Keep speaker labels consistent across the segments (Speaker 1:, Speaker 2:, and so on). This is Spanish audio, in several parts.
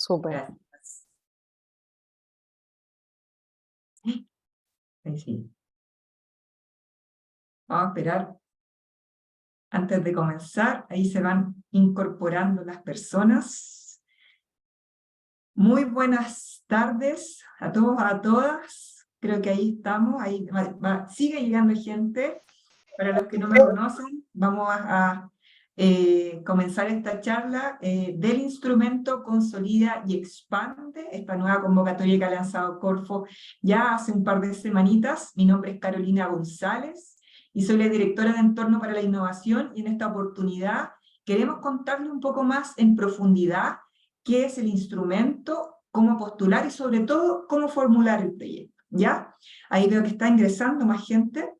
Speaker 1: Súper.
Speaker 2: Gracias. Ahí sí. Vamos a esperar antes de comenzar. Ahí se van incorporando las personas. Muy buenas tardes a todos, a todas. Creo que ahí estamos. Ahí sigue llegando gente. Para los que no me conocen, vamos a comenzar esta charla del instrumento Consolida y Expande, esta nueva convocatoria que ha lanzado Corfo ya hace un par de semanitas. Mi nombre es Carolina González y soy la directora de Entorno para la Innovación, y en esta oportunidad queremos contarles un poco más en profundidad qué es el instrumento, cómo postular y sobre todo cómo formular el proyecto. ¿Ya? Ahí veo que está ingresando más gente.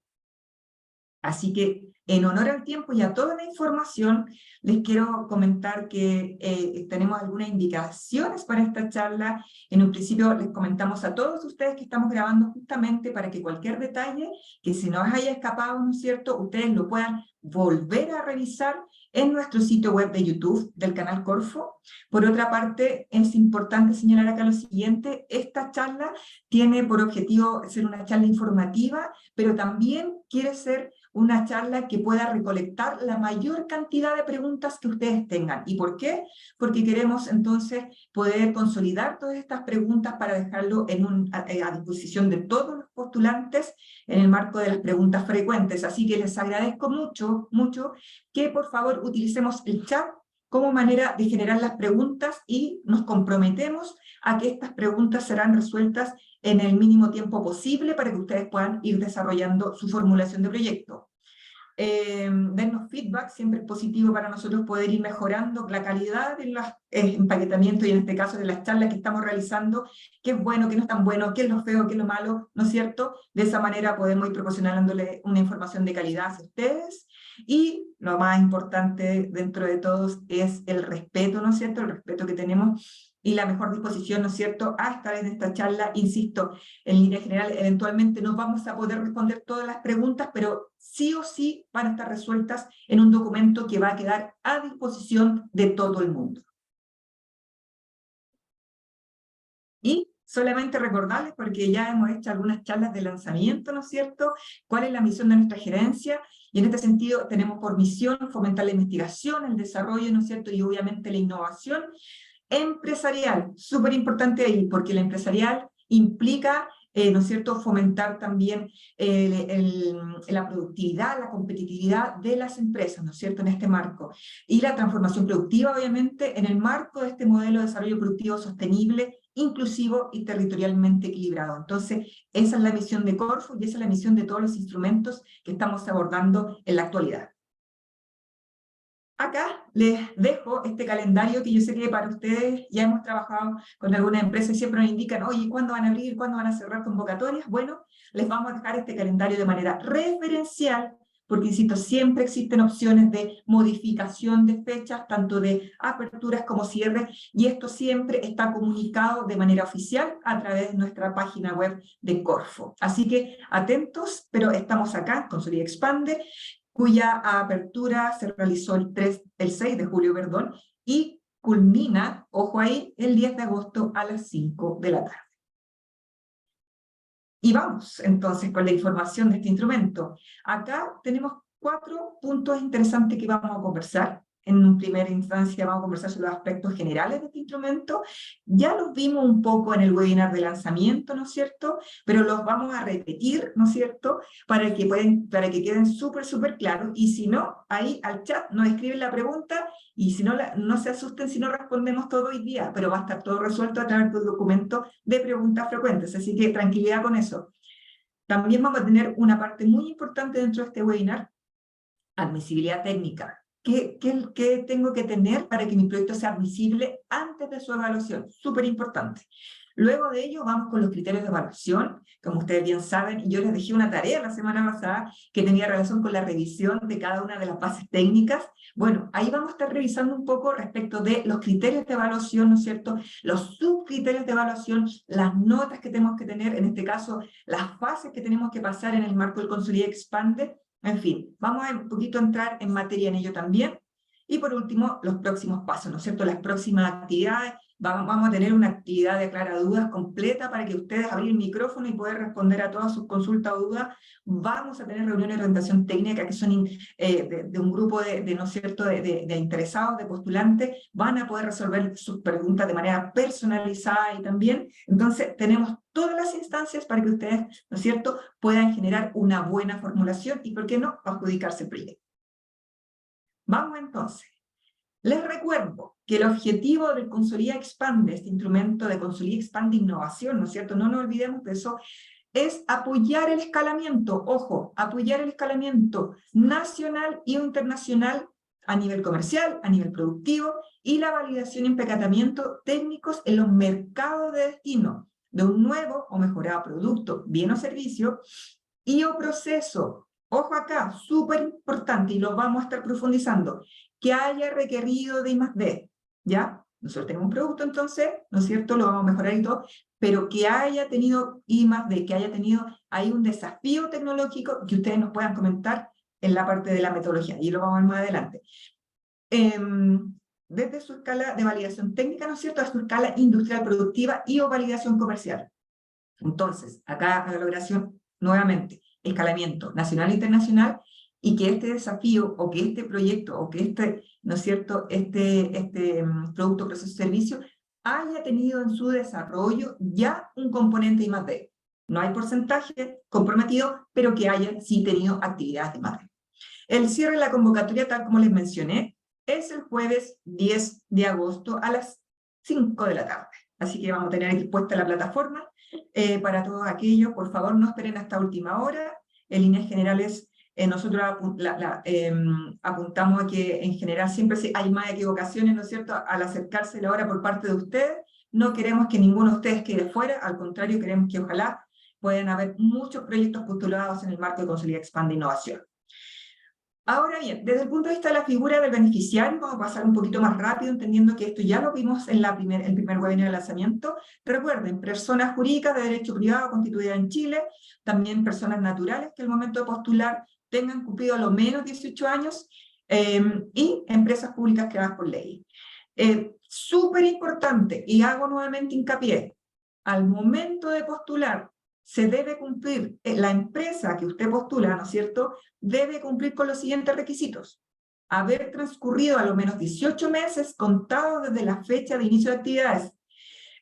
Speaker 2: Así que, en honor al tiempo y a toda la información, les quiero comentar que tenemos algunas indicaciones para esta charla. En un principio les comentamos a todos ustedes que estamos grabando justamente para que cualquier detalle que se nos haya escapado, ¿no es cierto?, ustedes lo puedan volver a revisar en nuestro sitio web de YouTube del canal Corfo. Por otra parte, es importante señalar acá lo siguiente: esta charla tiene por objetivo ser una charla informativa, pero también quiere ser una charla que pueda recolectar la mayor cantidad de preguntas que ustedes tengan. ¿Y por qué? Porque queremos entonces poder consolidar todas estas preguntas para dejarlo a disposición de todos los postulantes en el marco de las preguntas frecuentes. Así que les agradezco mucho que por favor utilicemos el chat como manera de generar las preguntas, y nos comprometemos a que estas preguntas serán resueltas en el mínimo tiempo posible para que ustedes puedan ir desarrollando su formulación de proyecto. Dennos feedback, siempre es positivo para nosotros poder ir mejorando la calidad de los empaquetamientos, y en este caso de las charlas que estamos realizando, qué es bueno, qué no es tan bueno, qué es lo feo, qué es lo malo, ¿no es cierto? De esa manera podemos ir proporcionándole una información de calidad a ustedes. Y lo más importante dentro de todos es el respeto, ¿no es cierto? El respeto que tenemos y la mejor disposición, ¿no es cierto?, a estar en esta charla. Insisto, en línea general, eventualmente no vamos a poder responder todas las preguntas, pero sí o sí van a estar resueltas en un documento que va a quedar a disposición de todo el mundo. Y solamente recordarles, porque ya hemos hecho algunas charlas de lanzamiento, ¿no es cierto?, cuál es la misión de nuestra gerencia, y en este sentido tenemos por misión fomentar la investigación, el desarrollo, ¿no es cierto?, y obviamente la innovación empresarial. Súper importante ahí, porque la empresarial implica, ¿no es cierto?, fomentar también la productividad, la competitividad de las empresas, ¿no es cierto?, en este marco. Y la transformación productiva, obviamente, en el marco de este modelo de desarrollo productivo sostenible, inclusivo y territorialmente equilibrado. Entonces, esa es la misión de Corfo y esa es la misión de todos los instrumentos que estamos abordando en la actualidad. Acá les dejo este calendario que yo sé que para ustedes ya hemos trabajado con algunas empresas y siempre nos indican, oye, ¿cuándo van a abrir? ¿Cuándo van a cerrar convocatorias? Bueno, les vamos a dejar este calendario de manera referencial, porque, insisto, siempre existen opciones de modificación de fechas, tanto de aperturas como cierres, y esto siempre está comunicado de manera oficial a través de nuestra página web de Corfo. Así que atentos, pero estamos acá, Consolida y Expande, cuya apertura se realizó el 6 de julio, y culmina, ojo ahí, el 10 de agosto a las 5 de la tarde. Y vamos entonces con la información de este instrumento. Acá tenemos 4 puntos interesantes que vamos a conversar. En primera instancia vamos a conversar sobre los aspectos generales de este instrumento. Ya los vimos un poco en el webinar de lanzamiento, ¿no es cierto?, pero los vamos a repetir, ¿no es cierto?, para que queden súper claros. Y si no, ahí al chat nos escriben la pregunta, y si no, no se asusten si no respondemos todo hoy día, pero va a estar todo resuelto a través del documento de preguntas frecuentes, así que tranquilidad con eso. También vamos a tener una parte muy importante dentro de este webinar: admisibilidad técnica. ¿Qué tengo que tener para que mi proyecto sea admisible antes de su evaluación? Súper importante. Luego de ello vamos con los criterios de evaluación. Como ustedes bien saben, y yo les dejé una tarea la semana pasada que tenía relación con la revisión de cada una de las bases técnicas. Bueno, ahí vamos a estar revisando un poco respecto de los criterios de evaluación, ¿no es cierto?, los subcriterios de evaluación, las notas que tenemos que tener, en este caso, las fases que tenemos que pasar en el marco del Consolida y Expande. En fin, vamos a un poquito entrar en materia en ello también. Y por último, los próximos pasos, ¿no es cierto?, las próximas actividades, Vamos a tener una actividad de aclaradudas completa para que ustedes abran el micrófono y poder responder a todas sus consultas o dudas. Vamos a tener reuniones de orientación técnica que son de un grupo ¿no es cierto?, de interesados, de postulantes. Van a poder resolver sus preguntas de manera personalizada y también. Entonces, tenemos todas las instancias para que ustedes, ¿no es cierto?, puedan generar una buena formulación y, ¿por qué no?, adjudicarse el proyecto. Vamos entonces. Les recuerdo que el objetivo del Consolida Expande, este instrumento de Consolida Expande Innovación, ¿no es cierto?, no nos olvidemos de eso, es apoyar el escalamiento, ojo, apoyar el escalamiento nacional y internacional a nivel comercial, a nivel productivo, y la validación y empacatamiento técnicos en los mercados de destino de un nuevo o mejorado producto, bien o servicio, y o proceso. Ojo acá, súper importante, y lo vamos a estar profundizando, que haya requerido de I+D, ¿ya? Nosotros tenemos un producto, entonces, ¿no es cierto?, lo vamos a mejorar y todo, pero que haya tenido I+D, que haya tenido ahí un desafío tecnológico que ustedes nos puedan comentar en la parte de la metodología, y lo vamos a ver más adelante. Desde su escala de validación técnica, ¿no es cierto?, a su escala industrial productiva y o validación comercial. Entonces, acá la valoración, nuevamente, escalamiento nacional e internacional, y que este desafío, o que este proyecto, o que este, ¿no es cierto?, este producto, proceso, servicio, haya tenido en su desarrollo ya un componente I+D. No hay porcentaje comprometido, pero que haya sí tenido actividades de I+D. El cierre de la convocatoria, tal como les mencioné, es el jueves 10 de agosto a las 5 de la tarde. Así que vamos a tener aquí puesta la plataforma. Para todos aquellos, por favor, no esperen hasta última hora. En líneas generales, nosotros apuntamos a que en general siempre hay más equivocaciones, ¿no es cierto?, al acercarse la hora por parte de ustedes. No queremos que ninguno de ustedes quede fuera, al contrario, queremos que ojalá puedan haber muchos proyectos postulados en el marco de Consolida Expande Innovación. Ahora bien, desde el punto de vista de la figura del beneficiario, vamos a pasar un poquito más rápido, entendiendo que esto ya lo vimos en el primer webinar de lanzamiento. Recuerden, personas jurídicas de derecho privado constituidas en Chile, también personas naturales que al momento de postular tengan cumplido a lo menos 18 años, y empresas públicas creadas por ley. Súper importante, y hago nuevamente hincapié, al momento de postular, se debe cumplir, la empresa que usted postula, ¿no es cierto?, debe cumplir con los siguientes requisitos. Haber transcurrido a lo menos 18 meses contados desde la fecha de inicio de actividades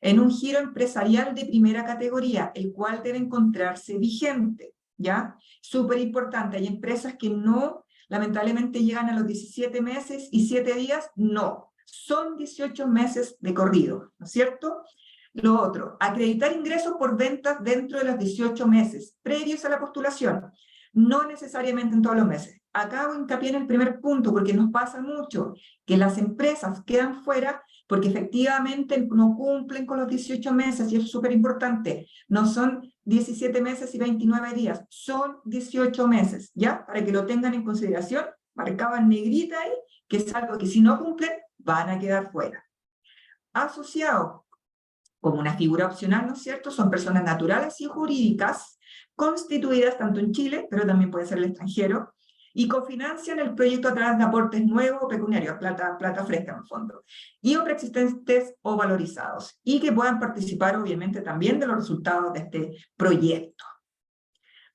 Speaker 2: en un giro empresarial de primera categoría, el cual debe encontrarse vigente, ¿ya? Súper importante, hay empresas que no, lamentablemente llegan a los 17 meses y 7 días, no, son 18 meses de corrido, ¿no es cierto? Lo otro, acreditar ingresos por ventas dentro de los 18 meses, previos a la postulación, no necesariamente en todos los meses. Acá hago hincapié en el primer punto, porque nos pasa mucho que las empresas quedan fuera porque efectivamente no cumplen con los 18 meses, y eso es súper importante. No son 17 meses y 29 días, son 18 meses, ¿ya? Para que lo tengan en consideración, marcado en negrita ahí, que es algo que si no cumplen, van a quedar fuera. Asociado como una figura opcional, ¿no es cierto?, son personas naturales y jurídicas constituidas tanto en Chile, pero también puede ser el extranjero, y cofinancian el proyecto a través de aportes nuevos o pecuniarios, plata fresca en el fondo, y o preexistentes o valorizados, y que puedan participar obviamente también de los resultados de este proyecto.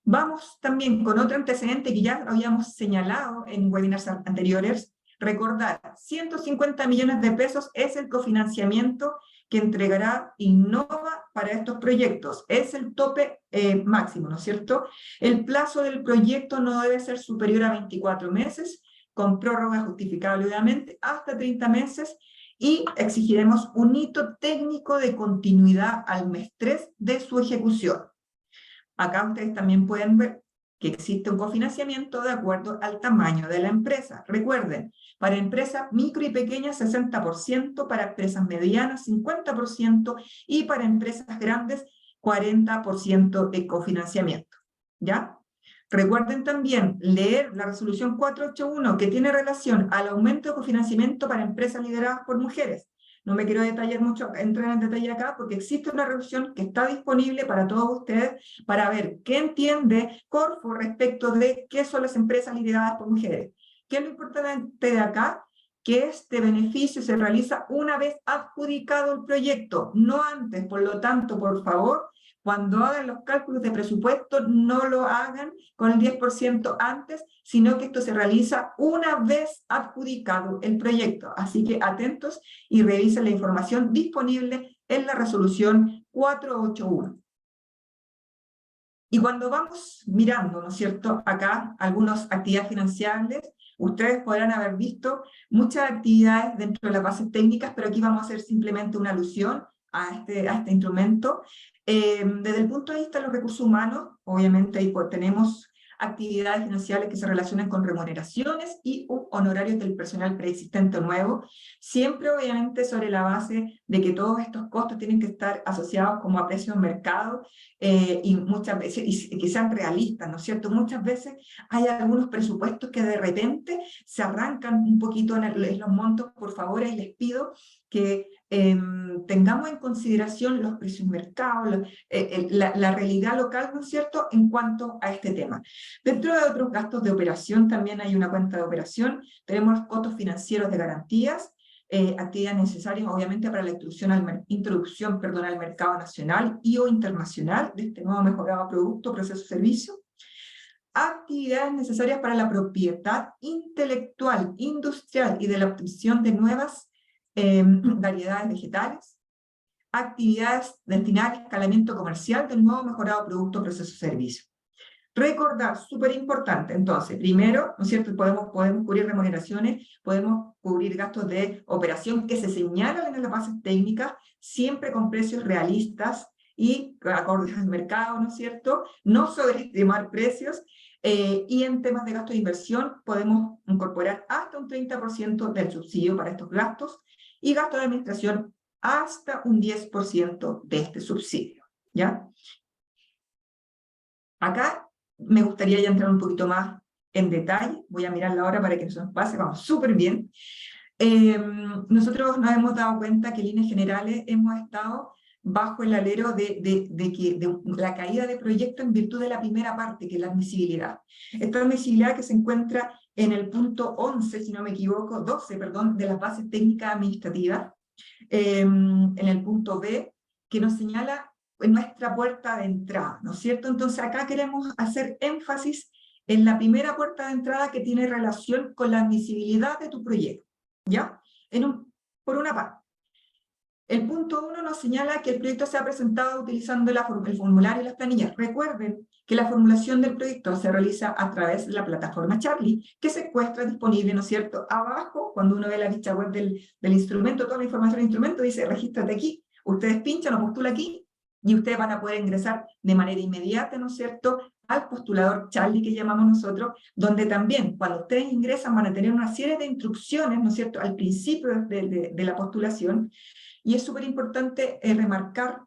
Speaker 2: Vamos también con otro antecedente que ya habíamos señalado en webinars anteriores. Recordar, 150 millones de pesos es el cofinanciamiento que entregará Innova para estos proyectos. Es el tope máximo, ¿no es cierto? El plazo del proyecto no debe ser superior a 24 meses, con prórroga justificable obviamente, hasta 30 meses, y exigiremos un hito técnico de continuidad al mes 3 de su ejecución. Acá ustedes también pueden ver que existe un cofinanciamiento de acuerdo al tamaño de la empresa. Recuerden, para empresas micro y pequeñas 60%, para empresas medianas 50% y para empresas grandes 40% de cofinanciamiento. ¿Ya? Recuerden también leer la resolución 481 que tiene relación al aumento de cofinanciamiento para empresas lideradas por mujeres. No me quiero detallar mucho, entrar en detalle acá, porque existe una resolución que está disponible para todos ustedes para ver qué entiende Corfo respecto de qué son las empresas lideradas por mujeres. ¿Qué es lo importante de acá? que este beneficio se realiza una vez adjudicado el proyecto, no antes. Por lo tanto, por favor, cuando hagan los cálculos de presupuesto, no lo hagan con el 10% antes, sino que esto se realiza una vez adjudicado el proyecto. Así que atentos y revisen la información disponible en la resolución 481. Y cuando vamos mirando, ¿no es cierto?, acá algunas actividades financiables, ustedes podrán haber visto muchas actividades dentro de las bases técnicas, pero aquí vamos a hacer simplemente una alusión a este instrumento. Desde el punto de vista de los recursos humanos, obviamente ahí tenemos actividades financieras que se relacionan con remuneraciones y honorarios del personal preexistente o nuevo, siempre obviamente sobre la base de que todos estos costos tienen que estar asociados como a precios de mercado, y muchas veces, y que sean realistas, ¿no es cierto? Muchas veces hay algunos presupuestos que de repente se arrancan un poquito en los montos. Por favor, y les pido que tengamos en consideración los precios de mercado, la realidad local, ¿no es cierto?, en cuanto a este tema. Dentro de otros gastos de operación también hay una cuenta de operación, tenemos los costos financieros de garantías, actividades necesarias obviamente para la introducción al mercado nacional y o internacional de este nuevo mejorado producto, proceso, servicio. Actividades necesarias para la propiedad intelectual, industrial y de la obtención de nuevas variedades vegetales. Actividades destinadas al escalamiento comercial del nuevo mejorado producto, proceso, servicio. Recordar, súper importante, entonces, primero, ¿no es cierto?, podemos cubrir remuneraciones, podemos cubrir gastos de operación que se señalan en las bases técnicas, siempre con precios realistas y acordes al mercado, ¿no es cierto?, no sobreestimar precios, y en temas de gasto de inversión podemos incorporar hasta un 30% del subsidio para estos gastos, y gasto de administración hasta un 10% de este subsidio, ¿ya? Acá me gustaría ya entrar un poquito más en detalle, voy a mirar la hora para que no se nos pase, vamos súper bien. Nosotros nos hemos dado cuenta que en líneas generales hemos estado bajo el alero de la caída de proyectos en virtud de la primera parte, que es la admisibilidad. Esta admisibilidad que se encuentra en el punto 11, si no me equivoco, 12, perdón, de las bases técnicas administrativas, en el punto B, que nos señala en nuestra puerta de entrada, ¿no es cierto? Entonces acá queremos hacer énfasis en la primera puerta de entrada que tiene relación con la admisibilidad de tu proyecto, ¿ya? Por una parte. El punto 1 nos señala que el proyecto se ha presentado utilizando el formulario y las planillas. Recuerden que la formulación del proyecto se realiza a través de la plataforma Charlie, que se encuentra disponible, ¿no es cierto?, abajo, cuando uno ve la ficha web del instrumento, toda la información del instrumento dice, regístrate aquí, ustedes pinchan o postula aquí, y ustedes van a poder ingresar de manera inmediata, ¿no es cierto?, al postulador Charlie, que llamamos nosotros, donde también, cuando ustedes ingresan, van a tener una serie de instrucciones, ¿no es cierto?, al principio de la postulación, y es súper importante remarcar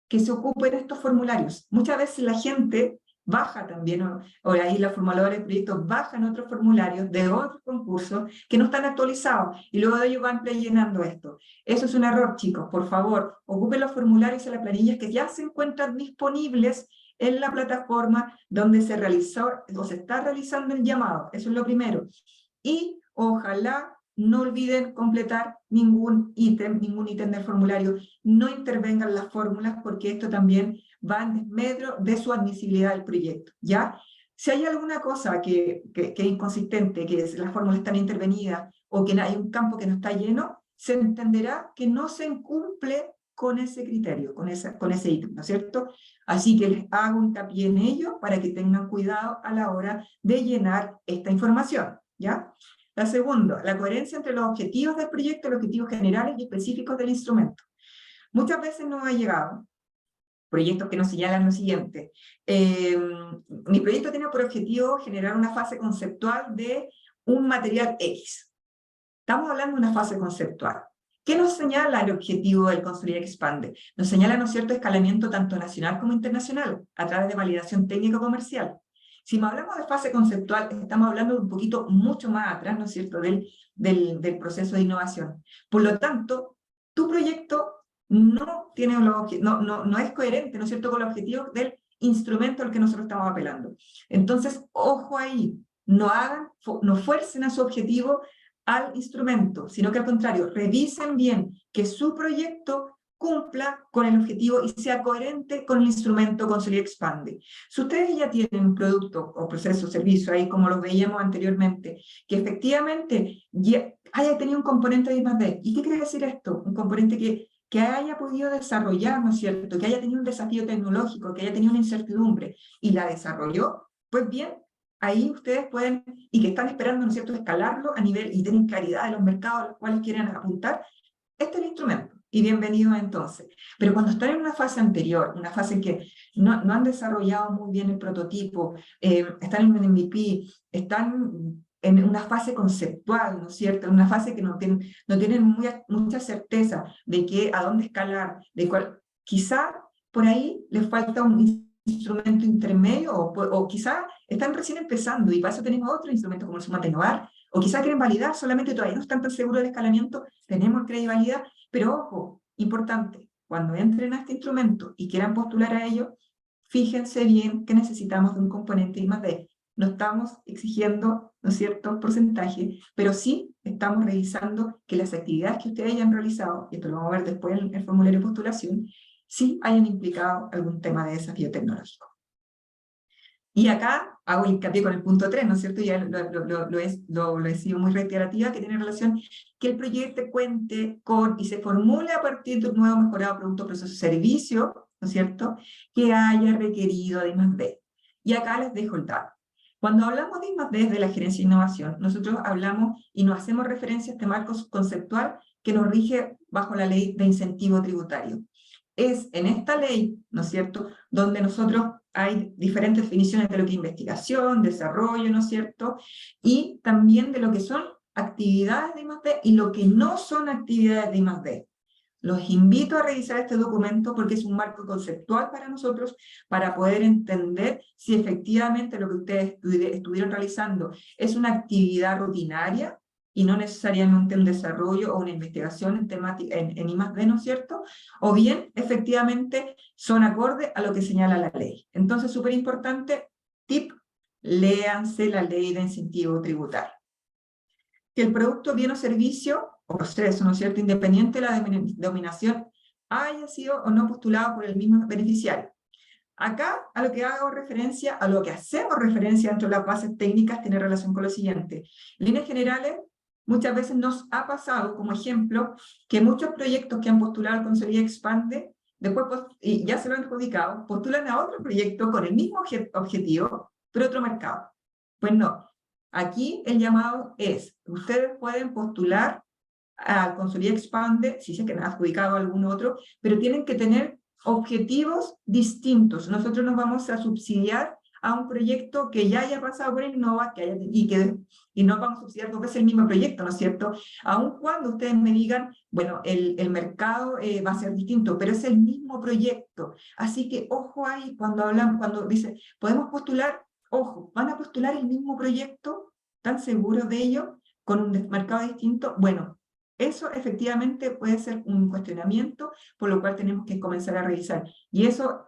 Speaker 2: que se ocupen estos formularios. Muchas veces la gente baja también, o ahí los formuladores de proyectos bajan otros formularios de otros concursos que no están actualizados, y luego de ellos van rellenando esto. Eso es un error, chicos. Por favor, ocupen los formularios y las planillas que ya se encuentran disponibles en la plataforma donde se realizó o se está realizando el llamado. Eso es lo primero. Y ojalá no olviden completar ningún ítem del formulario. No intervengan las fórmulas, porque esto también va en desmedro de su admisibilidad del proyecto, ¿ya? Si hay alguna cosa que es inconsistente, que las fórmulas están intervenidas, o que hay un campo que no está lleno, se entenderá que no se cumple con ese criterio, con ese ítem, ¿no es cierto? Así que les hago hincapié en ello para que tengan cuidado a la hora de llenar esta información, ¿ya? La segunda, la coherencia entre los objetivos del proyecto y los objetivos generales y específicos del instrumento. Muchas veces nos ha llegado proyectos que nos señalan lo siguiente. Mi proyecto tiene por objetivo generar una fase conceptual de un material X. Estamos hablando de una fase conceptual. ¿Qué nos señala el objetivo del Construir Expande? Nos señala, ¿no es cierto?, escalamiento tanto nacional como internacional, a través de validación técnica comercial. Si me hablamos de fase conceptual, estamos hablando de un poquito mucho más atrás, ¿no es cierto?, del proceso de innovación. Por lo tanto, tu proyecto no es coherente, ¿no es cierto?, con los objetivos del instrumento al que nosotros estamos apelando. Entonces, ojo ahí, no fuercen a su objetivo al instrumento, sino que al contrario, revisen bien que su proyecto cumpla con el objetivo y sea coherente con el instrumento Consolida Expande. Si ustedes ya tienen un producto o proceso o servicio ahí, como lo veíamos anteriormente, que efectivamente ya haya tenido un componente de I+D. ¿Y qué quiere decir esto? Un componente que haya podido desarrollar, ¿no es cierto? Que haya tenido un desafío tecnológico, que haya tenido una incertidumbre y la desarrolló, pues bien, ahí ustedes pueden, y que están esperando, ¿no es cierto?, escalarlo a nivel y tienen claridad de los mercados a los cuales quieren apuntar. Este es el instrumento, y bienvenidos entonces. Pero cuando están en una fase anterior, una fase en que no han desarrollado muy bien el prototipo, están en un MVP, están en una fase conceptual, ¿no es cierto?, en una fase que no tienen mucha certeza de que a dónde escalar, de cuál, quizá por ahí les falta un instrumento intermedio, o quizá están recién empezando, y para eso tenemos otro instrumento como el Sumate Innovar, o quizá quieren validar, solamente todavía no están tan seguros del escalamiento, tenemos el crédito de validar, pero ojo, importante, cuando entren a este instrumento y quieran postular a ello, fíjense bien que necesitamos de un componente I+D. No estamos exigiendo, ¿no es cierto?, porcentaje, pero sí estamos revisando que las actividades que ustedes hayan realizado, y esto lo vamos a ver después en el formulario de postulación, sí hayan implicado algún tema de desafío tecnológico. Y acá hago hincapié con el punto 3, ¿no es cierto? Ya lo he sido muy reiterativa, que tiene relación que el proyecto cuente con y se formule a partir de un nuevo mejorado producto, proceso, servicio, ¿no es cierto?, que haya requerido de I+D. Y acá les dejo el dato. Cuando hablamos de I+D desde la gerencia de innovación, nosotros hablamos y nos hacemos referencia a este marco conceptual que nos rige bajo la ley de incentivo tributario. Es en esta ley, ¿no es cierto?, donde nosotros hay diferentes definiciones de lo que es investigación, desarrollo, ¿no es cierto?, y también de lo que son actividades de I+D y lo que no son actividades de I+D. Los invito a revisar este documento porque es un marco conceptual para nosotros, para poder entender si efectivamente lo que ustedes estuvieron realizando es una actividad rutinaria y no necesariamente un desarrollo o una investigación en I+D, ¿no es cierto? O bien, efectivamente, son acorde a lo que señala la ley. Entonces, súper importante, tip, léanse la ley de incentivo tributario. Que el producto, bien o servicio, o proceso, ¿no es cierto?, independiente de la denominación, haya sido o no postulado por el mismo beneficiario. Acá, a lo que hago referencia, a lo que hacemos referencia dentro de las bases técnicas, tiene relación con lo siguiente. En líneas generales, muchas veces nos ha pasado, como ejemplo, que muchos proyectos que han postulado al Consolida Expande, después, y ya se lo han adjudicado, postulan a otro proyecto con el mismo objetivo, pero otro mercado. Pues no. Aquí el llamado es, ustedes pueden postular al Consolida Expande, si se que han adjudicado a algún otro, pero tienen que tener objetivos distintos. Nosotros nos vamos a subsidiar a un proyecto que ya haya pasado por Innova y no vamos a subsidiar dos veces el mismo proyecto, ¿no es cierto? Aun cuando ustedes me digan, bueno, el mercado va a ser distinto, pero es el mismo proyecto. Así que ojo ahí cuando dice, podemos postular, ojo, ¿van a postular el mismo proyecto? ¿Están seguros de ello? ¿Con un mercado distinto? Bueno, eso efectivamente puede ser un cuestionamiento, por lo cual tenemos que comenzar a revisar. Y eso,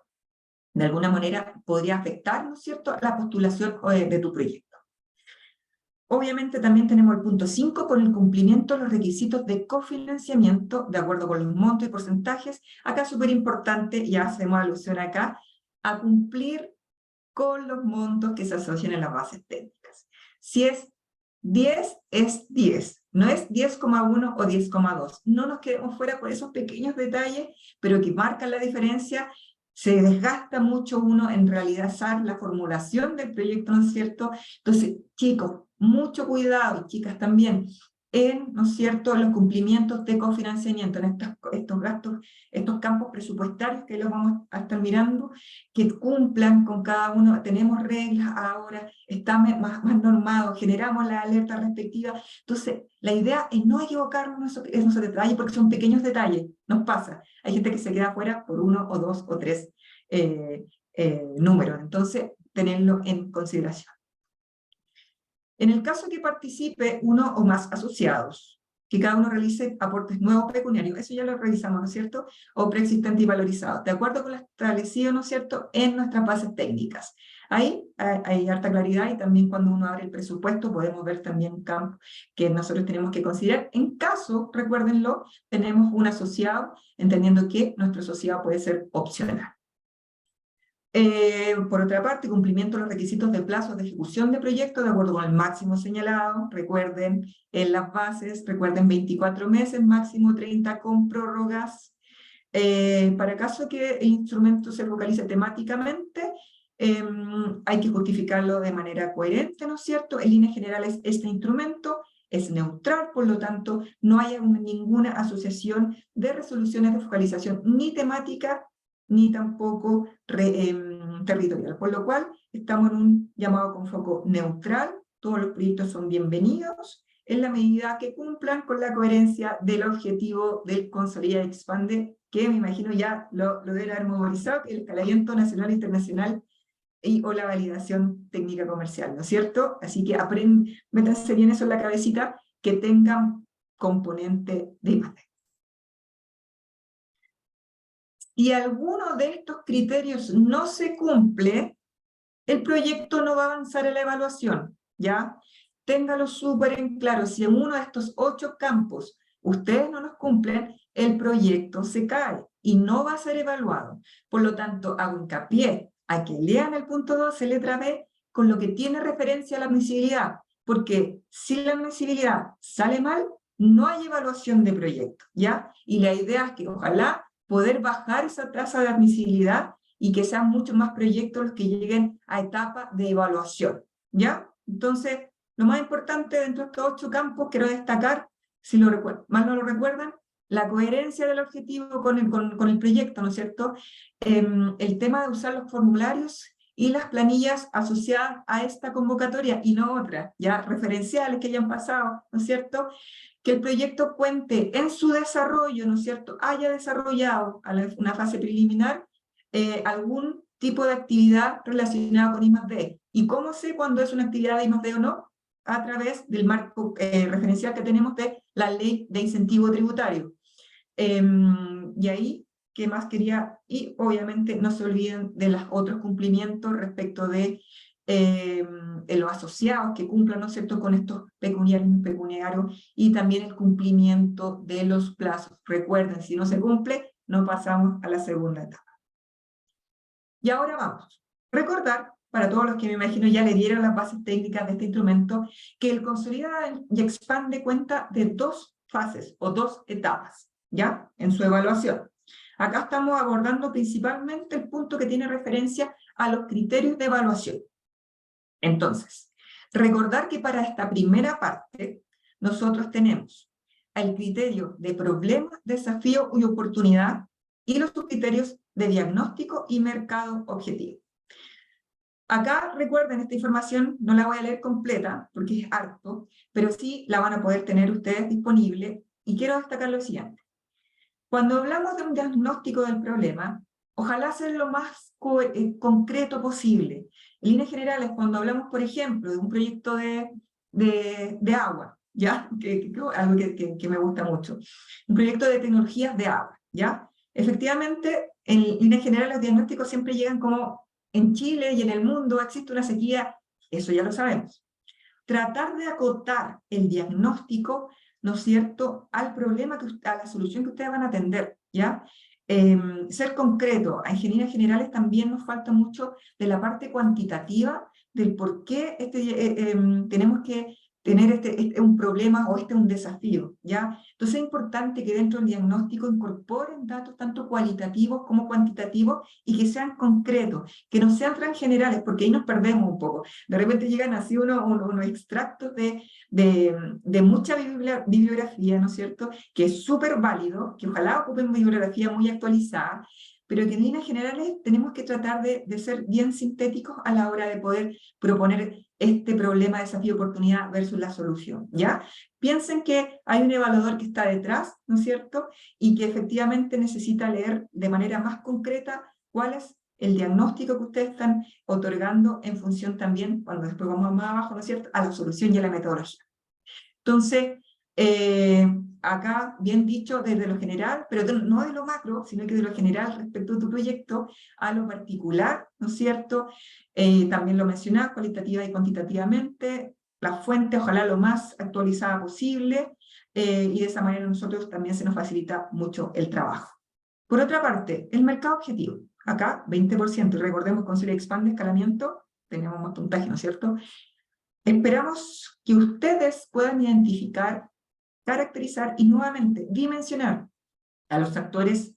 Speaker 2: de alguna manera, podría afectar, ¿no es cierto?, la postulación de tu proyecto. Obviamente también tenemos el punto 5 con el cumplimiento de los requisitos de cofinanciamiento, de acuerdo con los montos y porcentajes. Acá es súper importante, ya hacemos alusión acá, a cumplir con los montos que se asocian en las bases técnicas. Si es 10, es 10. No es 10,1 o 10,2. No nos quedemos fuera por esos pequeños detalles, pero que marcan la diferencia. Se desgasta mucho uno en realizar la formulación del proyecto, ¿no es cierto? Entonces, chicos, mucho cuidado, y chicas también, en, ¿no es cierto?, los cumplimientos de cofinanciamiento, en estos gastos, estos campos presupuestarios que los vamos a estar mirando, que cumplan con cada uno. Tenemos reglas ahora, está más normado, generamos la alerta respectiva. Entonces, la idea es no equivocarnos en esos detalles, porque son pequeños detalles, nos pasa. Hay gente que se queda fuera por 1 o 2 o 3 números, entonces, tenerlo en consideración. En el caso que participe uno o más asociados, que cada uno realice aportes nuevos pecuniarios. Eso ya lo revisamos, ¿no es cierto? O preexistente y valorizado, de acuerdo con lo establecido, ¿no es cierto?, en nuestras bases técnicas. Ahí hay harta claridad, y también cuando uno abre el presupuesto podemos ver también un campo que nosotros tenemos que considerar. En caso, recuérdenlo, tenemos un asociado, entendiendo que nuestro asociado puede ser opcional. Por otra parte, cumplimiento de los requisitos de plazos de ejecución de proyectos de acuerdo con el máximo señalado. Recuerden, en las bases, recuerden 24 meses, máximo 30 con prórrogas. Para caso que el instrumento se localice temáticamente, hay que justificarlo de manera coherente, ¿no es cierto? En líneas generales, este instrumento es neutral, por lo tanto, no hay ninguna asociación de resoluciones de focalización ni temática, ni tampoco territorial, por lo cual estamos en un llamado con foco neutral. Todos los proyectos son bienvenidos en la medida que cumplan con la coherencia del objetivo del Consolida y Expande, que me imagino ya lo deben haber memorizado, que el escalamiento nacional e internacional o la validación técnica comercial, ¿no es cierto? Así que métanse bien eso en la cabecita, que tengan componente de I+D. Si alguno de estos criterios no se cumple, el proyecto no va a avanzar en la evaluación, ¿ya? Téngalo súper en claro, si en uno de estos 8 campos ustedes no los cumplen, el proyecto se cae y no va a ser evaluado. Por lo tanto, hago hincapié a que lean el punto 12, letra B, con lo que tiene referencia a la admisibilidad, porque si la admisibilidad sale mal, no hay evaluación de proyecto, ¿ya? Y la idea es que ojalá poder bajar esa tasa de admisibilidad y que sean muchos más proyectos los que lleguen a etapa de evaluación, ¿ya? Entonces, lo más importante dentro de estos 8 campos, quiero destacar, si lo mal no lo recuerdan, la coherencia del objetivo con el proyecto, ¿no es cierto? El tema de usar los formularios y las planillas asociadas a esta convocatoria y no otras, ya referenciales que hayan pasado, ¿no es cierto? Que el proyecto cuente en su desarrollo, ¿no es cierto?, haya desarrollado una fase preliminar algún tipo de actividad relacionada con I+D. ¿Y cómo sé cuándo es una actividad de I+D o no? A través del marco referencial que tenemos de la ley de incentivo tributario. Y ahí, ¿qué más quería? Y obviamente no se olviden de los otros cumplimientos respecto de los asociados que cumplan, ¿no es cierto?, con estos pecuniarios, y también el cumplimiento de los plazos. Recuerden, si no se cumple, no pasamos a la segunda etapa. Y ahora vamos. Recordar, para todos los que me imagino ya le dieron las bases técnicas de este instrumento, que el Consolida y Expande cuenta de 2 fases o 2 etapas, ¿ya?, en su evaluación. Acá estamos abordando principalmente el punto que tiene referencia a los criterios de evaluación. Entonces, recordar que para esta primera parte, nosotros tenemos el criterio de problema, desafío y oportunidad, y los subcriterios de diagnóstico y mercado objetivo. Acá, recuerden, esta información no la voy a leer completa, porque es harto, pero sí la van a poder tener ustedes disponible, y quiero destacar lo siguiente. Cuando hablamos de un diagnóstico del problema, ojalá ser lo más concreto posible. En líneas generales, cuando hablamos, por ejemplo, de un proyecto de agua, ¿ya? Algo que me gusta mucho. Un proyecto de tecnologías de agua, ¿ya? Efectivamente, en líneas generales, los diagnósticos siempre llegan como en Chile y en el mundo existe una sequía, eso ya lo sabemos. Tratar de acotar el diagnóstico, ¿no es cierto?, al problema, a la solución que ustedes van a atender, ¿ya? Ser concreto. A ingenierías generales también nos falta mucho de la parte cuantitativa, del por qué tenemos que tener un problema o un desafío, ¿ya? Entonces es importante que dentro del diagnóstico incorporen datos tanto cualitativos como cuantitativos y que sean concretos, que no sean tan generales, porque ahí nos perdemos un poco. De repente llegan así unos extractos de mucha bibliografía, ¿no es cierto?, que es súper válido, que ojalá ocupen bibliografía muy actualizada, pero que en líneas generales tenemos que tratar de ser bien sintéticos a la hora de poder proponer este problema, desafío, oportunidad versus la solución, ¿ya? Piensen que hay un evaluador que está detrás, ¿no es cierto?, y que efectivamente necesita leer de manera más concreta cuál es el diagnóstico que ustedes están otorgando en función también, cuando después vamos más abajo, ¿no es cierto?, a la solución y a la metodología. Entonces, Acá, bien dicho, desde lo general, pero no de lo macro, sino que de lo general respecto a tu proyecto, a lo particular, ¿no es cierto? También lo mencionaba cualitativa y cuantitativamente, la fuente, ojalá lo más actualizada posible, y de esa manera a nosotros también se nos facilita mucho el trabajo. Por otra parte, el mercado objetivo. Acá, 20%, y recordemos con Consolida Expande, escalamiento, tenemos más puntaje, ¿no es cierto? Esperamos que ustedes puedan identificar, caracterizar y nuevamente dimensionar a los actores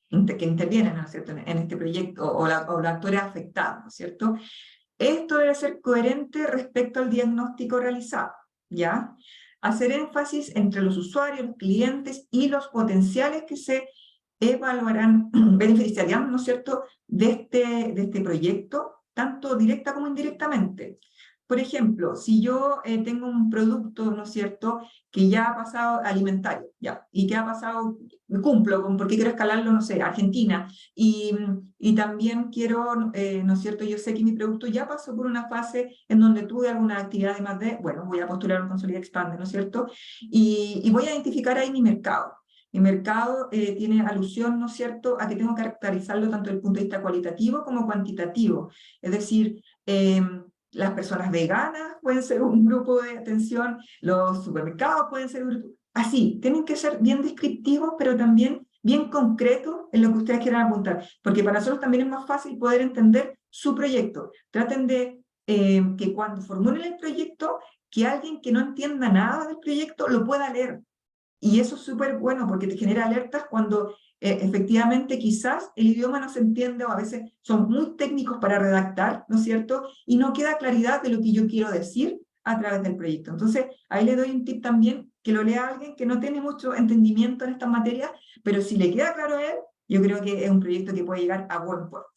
Speaker 2: que intervienen, ¿no es cierto?, en este proyecto, o los actores afectados, ¿no es cierto? Esto debe ser coherente respecto al diagnóstico realizado, ¿ya? Hacer énfasis entre los usuarios, los clientes y los potenciales que se evaluarán, beneficiarían, ¿no es cierto?, de este proyecto, tanto directa como indirectamente. Por ejemplo, si yo tengo un producto, ¿no es cierto?, que ya ha pasado alimentario, ya, y que ha pasado, cumplo porque quiero escalarlo, no sé, a Argentina, y también quiero, ¿no es cierto?, yo sé que mi producto ya pasó por una fase en donde tuve alguna actividad de más de, bueno, voy a postular un Consolida Expande, ¿no es cierto?, y voy a identificar ahí mi mercado. Mi mercado tiene alusión, ¿no es cierto?, a que tengo que caracterizarlo tanto desde el punto de vista cualitativo como cuantitativo, es decir, las personas veganas pueden ser un grupo de atención, los supermercados pueden ser un grupo. Así, tienen que ser bien descriptivos, pero también bien concretos en lo que ustedes quieran apuntar, porque para nosotros también es más fácil poder entender su proyecto. Traten de que cuando formulen el proyecto, que alguien que no entienda nada del proyecto lo pueda leer. Y eso es súper bueno porque te genera alertas cuando efectivamente quizás el idioma no se entiende o a veces son muy técnicos para redactar, ¿no es cierto? Y no queda claridad de lo que yo quiero decir a través del proyecto. Entonces, ahí le doy un tip también, que lo lea alguien que no tiene mucho entendimiento en estas materias, pero si le queda claro a él, yo creo que es un proyecto que puede llegar a buen puerto.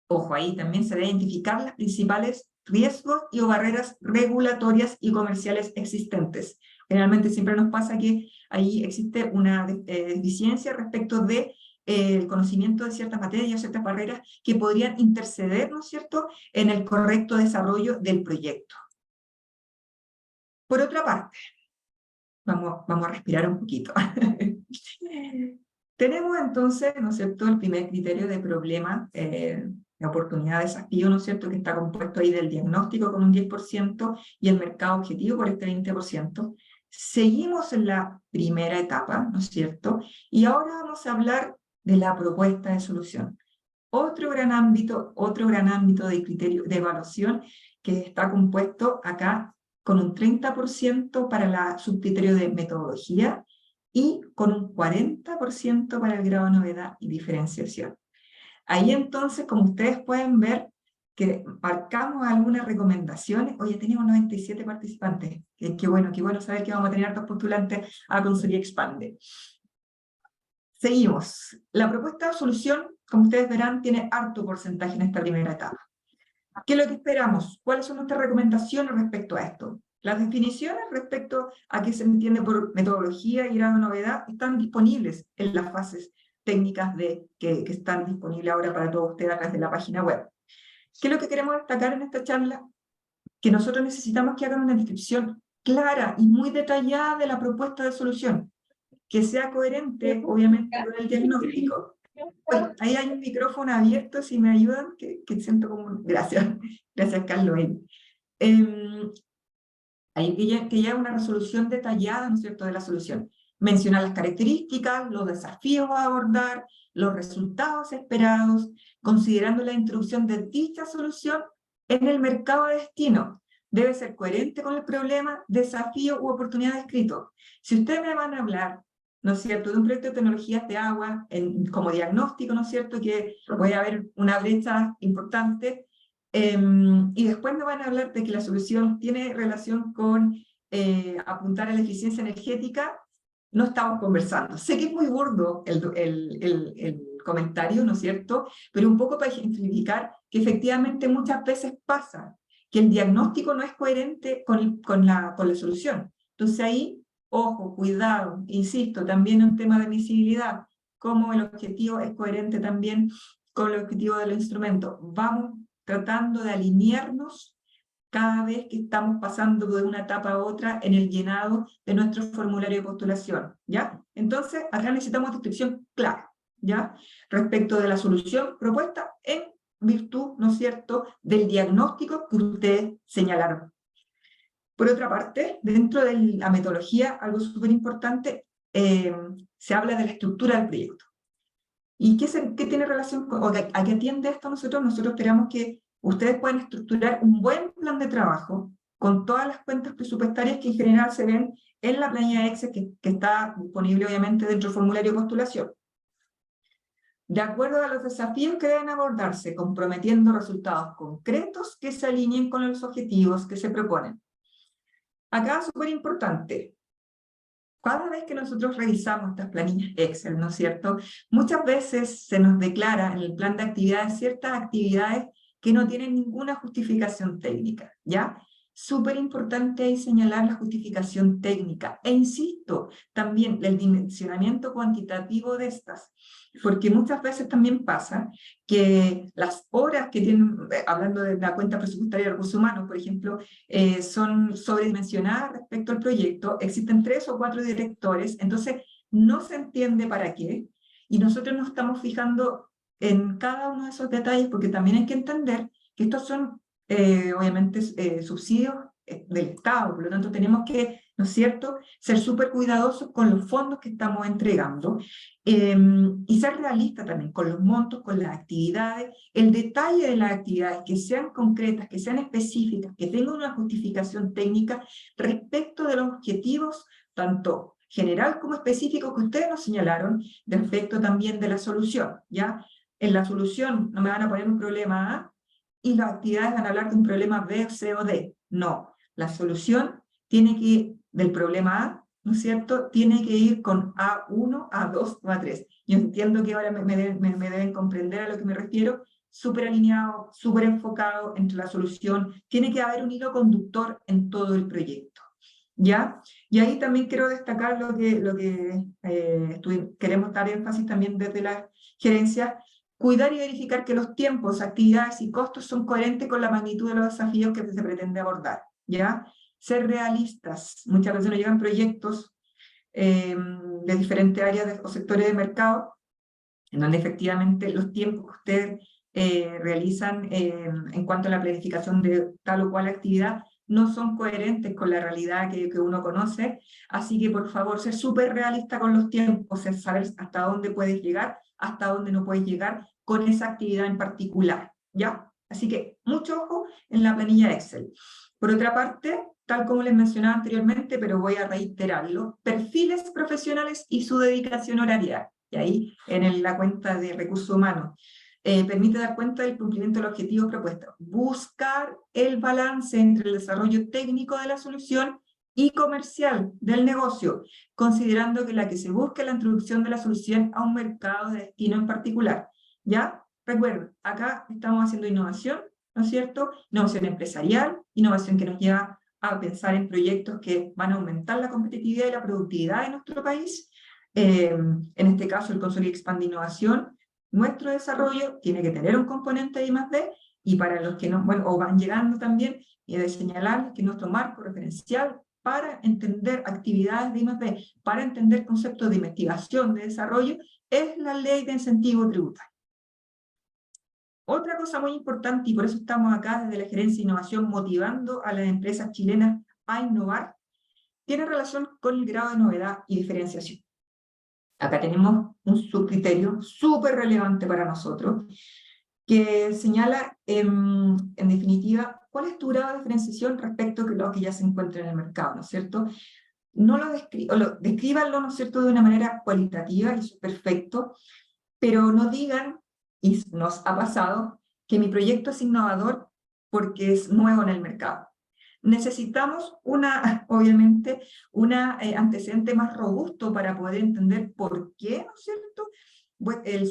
Speaker 2: Ojo, ahí también se debe identificar las principales riesgos y o barreras regulatorias y comerciales existentes. Generalmente siempre nos pasa que ahí existe una deficiencia respecto de el conocimiento de ciertas materias, ciertas barreras que podrían interceder, ¿no es cierto?, en el correcto desarrollo del proyecto. Por otra parte, vamos a respirar un poquito. Tenemos entonces, ¿no es cierto?, el primer criterio de problema, la oportunidad de desafío, ¿no es cierto?, que está compuesto ahí del diagnóstico con un 10% y el mercado objetivo por este 20%. Seguimos en la primera etapa, ¿no es cierto?, y ahora vamos a hablar de la propuesta de solución. Otro gran ámbito de criterio de evaluación que está compuesto acá con un 30% para el subcriterio de metodología y con un 40% para el grado de novedad y diferenciación. Ahí entonces, como ustedes pueden ver, que marcamos algunas recomendaciones. Oye, tenemos 97 participantes. Qué bueno saber que vamos a tener hartos postulantes a Consolida Expande. Seguimos. La propuesta de solución, como ustedes verán, tiene harto porcentaje en esta primera etapa. ¿Qué es lo que esperamos? ¿Cuáles son nuestras recomendaciones respecto a esto? Las definiciones respecto a qué se entiende por metodología y grado de novedad están disponibles en las fases técnicas que están disponibles ahora para todos ustedes a través de la página web. ¿Qué es lo que queremos destacar en esta charla? Que nosotros necesitamos que hagan una descripción clara y muy detallada de la propuesta de solución, que sea coherente, obviamente, con el diagnóstico. Bueno, ahí hay un micrófono abierto, si me ayudan, que siento como... Gracias, gracias Carlos. Hay que llevar una resolución detallada, ¿no es cierto?, de la solución. Mencionar las características, los desafíos a abordar, los resultados esperados, considerando la introducción de dicha solución en el mercado de destino. Debe ser coherente con el problema, desafío u oportunidad descrito. Si ustedes me van a hablar, ¿no es cierto?, de un proyecto de tecnologías de agua como diagnóstico, ¿no es cierto?, que puede haber una brecha importante, y después me van a hablar de que la solución tiene relación con apuntar a la eficiencia energética, no estamos conversando. Sé que es muy burdo el comentario, ¿no es cierto?, pero un poco para ejemplificar que efectivamente muchas veces pasa que el diagnóstico no es coherente con la solución. Entonces ahí, ojo, cuidado, insisto, también un tema de visibilidad, cómo el objetivo es coherente también con el objetivo del instrumento. Vamos tratando de alinearnos cada vez que estamos pasando de una etapa a otra en el llenado de nuestro formulario de postulación, ¿ya? Entonces, acá necesitamos descripción clara, ¿ya? Respecto de la solución propuesta en virtud, ¿no es cierto?, del diagnóstico que ustedes señalaron. Por otra parte, dentro de la metodología, algo súper importante, se habla de la estructura del proyecto. ¿Y qué tiene relación con, o a qué atiende esto nosotros? Nosotros esperamos que ustedes puedan estructurar un buen plan de trabajo con todas las cuentas presupuestarias que en general se ven en la planilla Excel que está disponible obviamente dentro del formulario de postulación. De acuerdo a los desafíos que deben abordarse, comprometiendo resultados concretos que se alineen con los objetivos que se proponen. Acá, súper importante, cada vez que nosotros revisamos estas planillas Excel, ¿no es cierto?, muchas veces se nos declara en el plan de actividades ciertas actividades que no tienen ninguna justificación técnica, ¿ya? Súper importante ahí señalar la justificación técnica. E insisto, también el dimensionamiento cuantitativo de estas, porque muchas veces también pasa que las horas que tienen, hablando de la cuenta presupuestaria de recursos humanos, por ejemplo, son sobredimensionadas respecto al proyecto, existen 3 o 4 directores, entonces no se entiende para qué, y nosotros nos estamos fijando en cada uno de esos detalles, porque también hay que entender que estos son, obviamente, subsidios del Estado, por lo tanto tenemos que, ¿no es cierto?, ser súper cuidadosos con los fondos que estamos entregando, y ser realistas también con los montos, con las actividades, el detalle de las actividades, que sean concretas, que sean específicas, que tengan una justificación técnica respecto de los objetivos, tanto general como específico que ustedes nos señalaron, respecto también de la solución, ¿ya? En la solución no me van a poner un problema A y las actividades van a hablar de un problema B, C o D. No, la solución tiene que ir del problema A, ¿no es cierto?, tiene que ir con A1, A2 o A3. Yo entiendo que ahora me deben comprender a lo que me refiero, súper alineado, súper enfocado entre la solución, tiene que haber un hilo conductor en todo el proyecto, ¿ya? Y ahí también quiero destacar lo que queremos dar énfasis también desde la gerencia, cuidar y verificar que los tiempos, actividades y costos son coherentes con la magnitud de los desafíos que se pretende abordar, ¿ya? Ser realistas. Muchas veces nos llegan proyectos de diferentes áreas o sectores de mercado, en donde efectivamente los tiempos que ustedes realizan en cuanto a la planificación de tal o cual actividad no son coherentes con la realidad que uno conoce, así que por favor ser súper realista con los tiempos, saber hasta dónde puedes llegar, hasta dónde no puedes llegar con esa actividad en particular, ¿ya? Así que mucho ojo en la planilla Excel. Por otra parte, tal como les mencionaba anteriormente, pero voy a reiterarlo, perfiles profesionales y su dedicación horaria, y ahí en la cuenta de recursos humanos, permite dar cuenta del cumplimiento de los objetivos propuestos, buscar el balance entre el desarrollo técnico de la solución y comercial del negocio, considerando que la que se busca es la introducción de la solución a un mercado de destino en particular, ¿ya? Recuerden, acá estamos haciendo innovación, ¿no es cierto? Innovación empresarial, innovación que nos lleva a pensar en proyectos que van a aumentar la competitividad y la productividad de nuestro país. En este caso, el Consorcio Expande Innovación. Nuestro desarrollo tiene que tener un componente de I+D, y para los que no, bueno, o van llegando también, y de señalar que nuestro marco referencial para entender actividades de I+D, para entender conceptos de investigación, de desarrollo, es la Ley de Incentivo Tributario. Otra cosa muy importante, y por eso estamos acá desde la Gerencia de Innovación motivando a las empresas chilenas a innovar, tiene relación con el grado de novedad y diferenciación. Acá tenemos un subcriterio súper relevante para nosotros, que señala, en definitiva, cuál es tu grado de diferenciación respecto a lo que ya se encuentra en el mercado, ¿no es cierto? No descríbanlo, ¿no es cierto?, de una manera cualitativa, y eso es perfecto, pero no digan, y nos ha pasado, que mi proyecto es innovador porque es nuevo en el mercado. Necesitamos obviamente, un antecedente más robusto para poder entender por qué, ¿no es cierto?,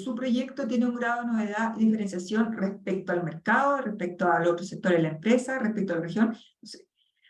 Speaker 2: su proyecto tiene un grado de novedad y diferenciación respecto al mercado, respecto al otro sector de la empresa, respecto a la región.